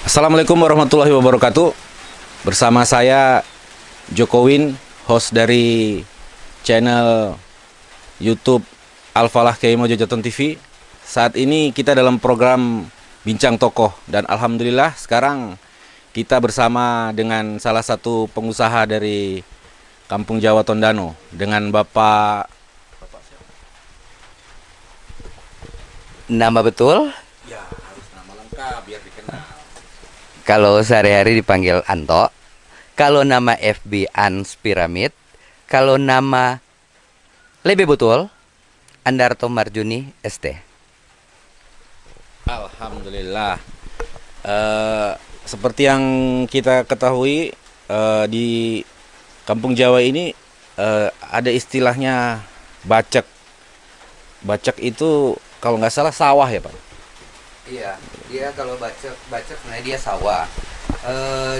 Assalamualaikum warahmatullahi wabarakatuh. Bersama saya Jokowin, host dari channel YouTube Al-Falah Kiai Mojo Jaton TV. Saat ini kita dalam program Bincang Tokoh dan alhamdulillah sekarang kita bersama dengan salah satu pengusaha dari Kampung Jawa Tondano dengan Bapak Nama betul? ya harus nama lengkap biar dikenal. Kalau sehari-hari dipanggil Anto. Kalau nama FB Ans Piramid. Kalau nama lebih betul Andarto Marjuni ST. Alhamdulillah. Seperti yang kita ketahui di Kampung Jawa ini ada istilahnya bacek. Bacek itu kalau nggak salah sawah ya Pak? Iya, dia kalau bacek sebenarnya dia sawah.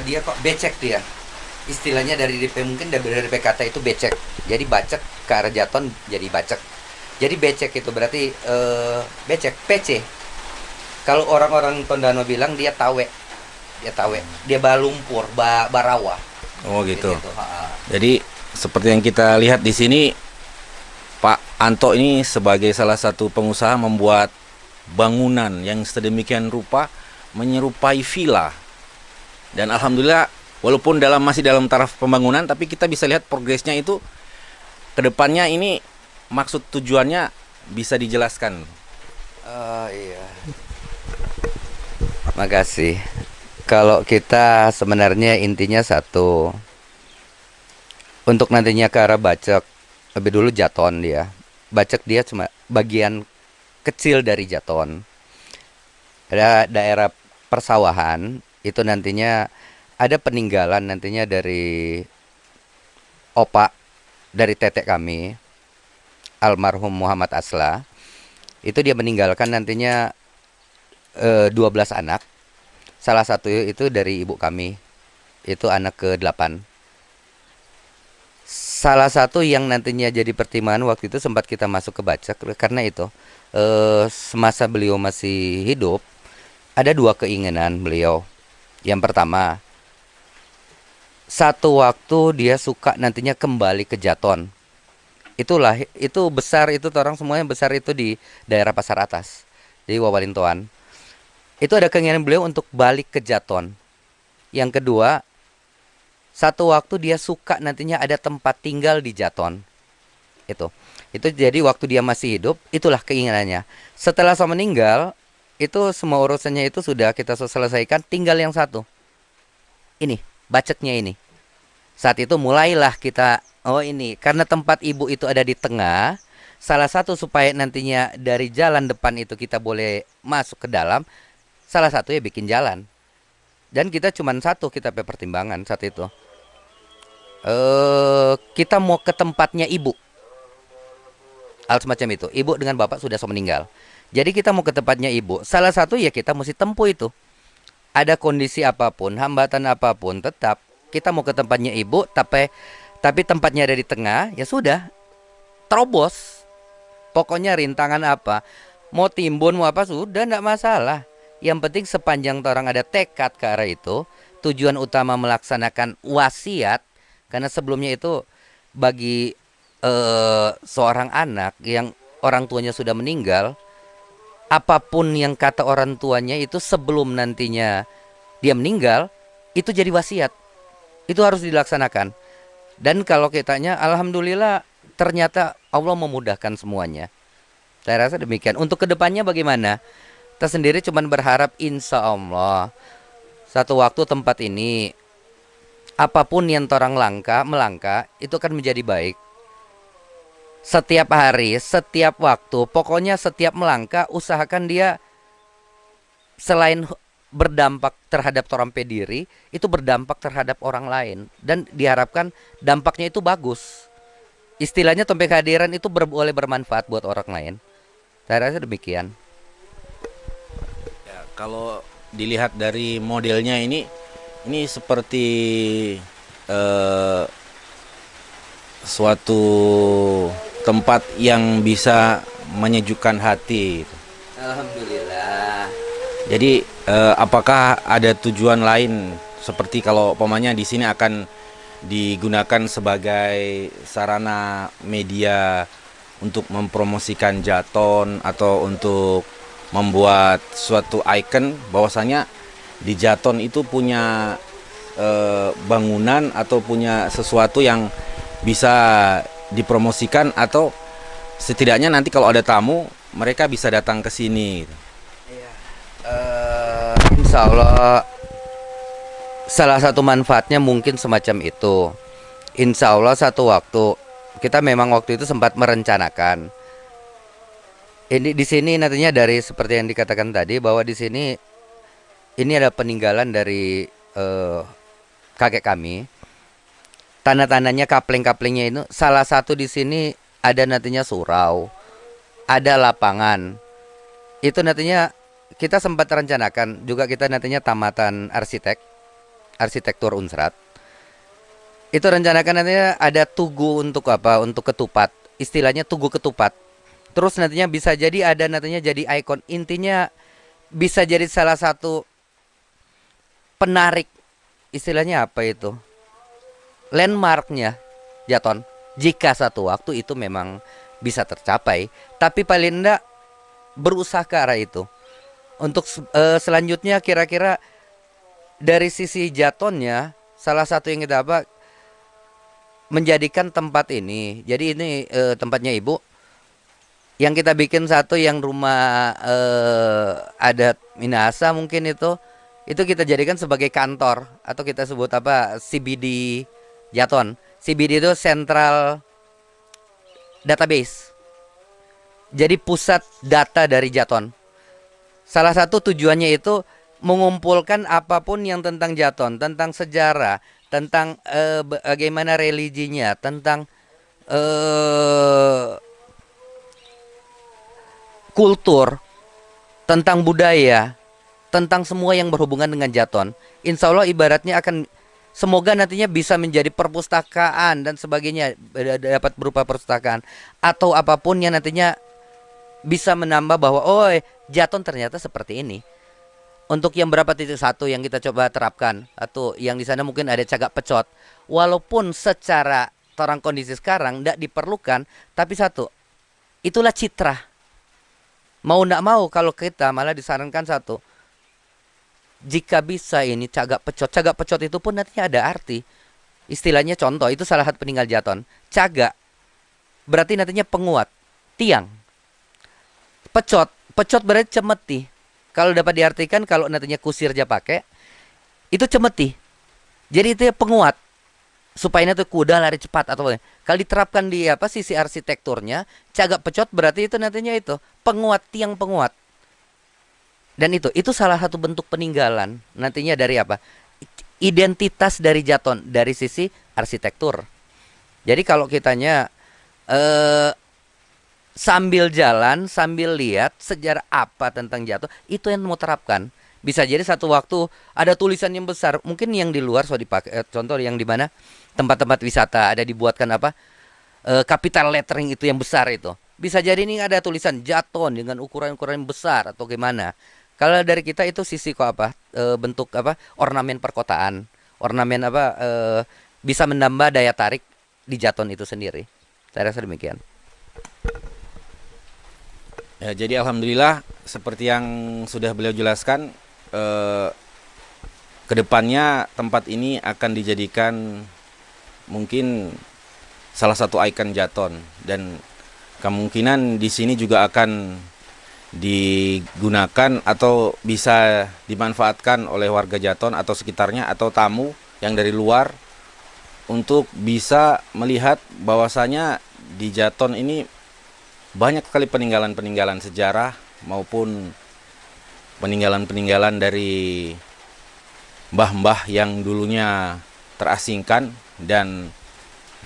Dia kok becek dia. Istilahnya dari DP mungkin dari PKT itu becek. Jadi bacek ke arah Jaton jadi bacek. Jadi becek itu berarti becek PC. Kalau orang-orang Tondano bilang dia tawe. Dia tawe. Dia balumpur, barawa. Oh gitu. Gitu, Jadi seperti yang kita lihat di sini, Pak Anto ini sebagai salah satu pengusaha membuat bangunan yang sedemikian rupa menyerupai villa. Dan alhamdulillah walaupun masih dalam taraf pembangunan, tapi kita bisa lihat progresnya itu ke depannya. Ini maksud tujuannya bisa dijelaskan. Iya. Makasih. Kalau kita sebenarnya intinya satu. Untuk nantinya ke arah Bacek, lebih dulu Jaton dia. Bacek dia cuma bagian kecil dari Jaton. Ada daerah persawahan, itu nantinya ada peninggalan nantinya dari opa, dari tetek kami, almarhum Muhammad Asla. Itu dia meninggalkan nantinya 12 anak. Salah satu itu dari ibu kami. Itu anak ke-8. Salah satu yang nantinya jadi pertimbangan waktu itu sempat kita masuk ke Bacek karena itu semasa beliau masih hidup ada dua keinginan beliau. Yang pertama, satu waktu dia suka nantinya kembali ke Jaton. Itulah itu besar itu orang semuanya besar itu di daerah Pasar Atas. Jadi Wawalintoan. Itu ada keinginan beliau untuk balik ke Jaton. Yang kedua, satu waktu dia suka nantinya ada tempat tinggal di Jaton. Itu jadi waktu dia masih hidup, itulah keinginannya. Setelah saya meninggal, itu semua urusannya itu sudah kita selesaikan, tinggal yang satu. Ini, baceknya ini. Saat itu mulailah kita, ini, karena tempat ibu itu ada di tengah, salah satu supaya nantinya dari jalan depan itu kita boleh masuk ke dalam, salah satu ya bikin jalan. Dan kita cuma satu kita pertimbangan saat itu. Kita mau ke tempatnya ibu. Hal semacam itu. Ibu dengan bapak sudah meninggal. Jadi kita mau ke tempatnya ibu. Salah satu ya kita mesti tempuh itu. Ada kondisi apapun, hambatan apapun, tetap kita mau ke tempatnya ibu, tapi tempatnya ada di tengah, ya sudah. Terobos. Pokoknya rintangan apa, mau timbun mau apa sudah enggak masalah. Yang penting sepanjang orang ada tekad ke arah itu, tujuan utama melaksanakan wasiat. Karena sebelumnya itu bagi seorang anak yang orang tuanya sudah meninggal, apapun yang kata orang tuanya itu sebelum nantinya dia meninggal, itu jadi wasiat. Itu harus dilaksanakan. Dan kalau kitanya, alhamdulillah ternyata Allah memudahkan semuanya. Saya rasa demikian. Untuk kedepannya bagaimana? Kita sendiri cuma berharap insya Allah satu waktu tempat ini, apapun yang orang melangkah itu akan menjadi baik. Setiap hari, setiap waktu, pokoknya setiap melangkah usahakan dia selain berdampak terhadap orang pediri, itu berdampak terhadap orang lain. Dan diharapkan dampaknya itu bagus. Istilahnya tempe kehadiran itu boleh bermanfaat buat orang lain. Saya rasa demikian. Ya, kalau dilihat dari modelnya ini seperti suatu tempat yang bisa menyejukkan hati. Alhamdulillah. Jadi apakah ada tujuan lain seperti kalau umpamanya di sini akan digunakan sebagai sarana media untuk mempromosikan Jaton atau untuk membuat suatu ikon bahwasanya di Jaton itu punya bangunan atau punya sesuatu yang bisa dipromosikan atau setidaknya nanti kalau ada tamu mereka bisa datang ke sini gitu. Insya Allah salah satu manfaatnya mungkin semacam itu. Insya Allah satu waktu kita memang waktu itu sempat merencanakan. Ini di sini nantinya dari seperti yang dikatakan tadi bahwa di sini ini ada peninggalan dari kakek kami. Tanah-tanahnya kapleng-kaplengnya itu salah satu di sini ada nantinya surau, ada lapangan. Itu nantinya kita sempat rencanakan juga kita nantinya tamatan arsitektur Unsrat. Itu rencanakan nantinya ada tugu untuk apa? Untuk ketupat. Istilahnya tugu ketupat. Terus nantinya bisa jadi ada nantinya jadi ikon. Intinya bisa jadi salah satu penarik. Istilahnya apa itu? Landmarknya Jaton. Jika satu waktu itu memang bisa tercapai. Tapi paling enggak berusaha ke arah itu. Untuk selanjutnya kira-kira dari sisi Jatonnya salah satu yang kita apa menjadikan tempat ini. Jadi ini tempatnya Ibu. Yang kita bikin satu yang rumah adat Minahasa mungkin itu kita jadikan sebagai kantor atau kita sebut apa CBD Jaton. CBD itu Central Database. Jadi pusat data dari Jaton. Salah satu tujuannya itu mengumpulkan apapun yang tentang Jaton, tentang sejarah, tentang bagaimana religinya, tentang kultur, tentang budaya, tentang semua yang berhubungan dengan Jaton. Insya Allah ibaratnya akan semoga nantinya bisa menjadi perpustakaan dan sebagainya, dapat berupa perpustakaan atau apapun yang nantinya bisa menambah bahwa oh Jaton ternyata seperti ini. Untuk yang berapa titik satu yang kita coba terapkan atau yang di sana mungkin ada cagak pecot, walaupun secara orang kondisi sekarang tidak diperlukan, tapi satu itulah citra. Mau tidak mau kalau kita malah disarankan satu, jika bisa ini cagak pecot itu pun nantinya ada arti. Istilahnya contoh itu salah satu peninggal Jaton. Cagak berarti nantinya penguat, tiang. Pecot berarti cemeti. Kalau dapat diartikan kalau nantinya kusir aja pakai, itu cemeti. Jadi itu penguat. Supaya nanti kuda lari cepat atau kalau diterapkan di apa sisi arsitekturnya, cagak pecot berarti itu nantinya itu penguat, tiang penguat. Dan itu salah satu bentuk peninggalan nantinya dari apa? Identitas dari Jaton dari sisi arsitektur. Jadi kalau kitanya sambil jalan, sambil lihat sejarah apa tentang Jaton, itu yang mau terapkan. Bisa jadi satu waktu ada tulisan yang besar, mungkin yang di luar so dipakai. Contoh yang di mana tempat-tempat wisata ada dibuatkan apa? Capital lettering itu yang besar itu. Bisa jadi ini ada tulisan Jaton dengan ukuran-ukuran besar atau gimana. Kalau dari kita itu sisi kok apa? Bentuk apa? Ornamen perkotaan. Ornamen apa? Bisa menambah daya tarik di Jaton itu sendiri. Saya rasa demikian. Ya, jadi alhamdulillah seperti yang sudah beliau jelaskan, kedepannya tempat ini akan dijadikan mungkin salah satu ikon Jaton dan kemungkinan di sini juga akan digunakan atau bisa dimanfaatkan oleh warga Jaton atau sekitarnya atau tamu yang dari luar untuk bisa melihat bahwasanya di Jaton ini banyak sekali peninggalan-peninggalan sejarah maupun peninggalan-peninggalan dari mbah-mbah yang dulunya terasingkan dan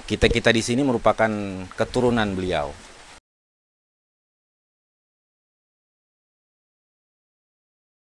kita-kita di sini merupakan keturunan beliau.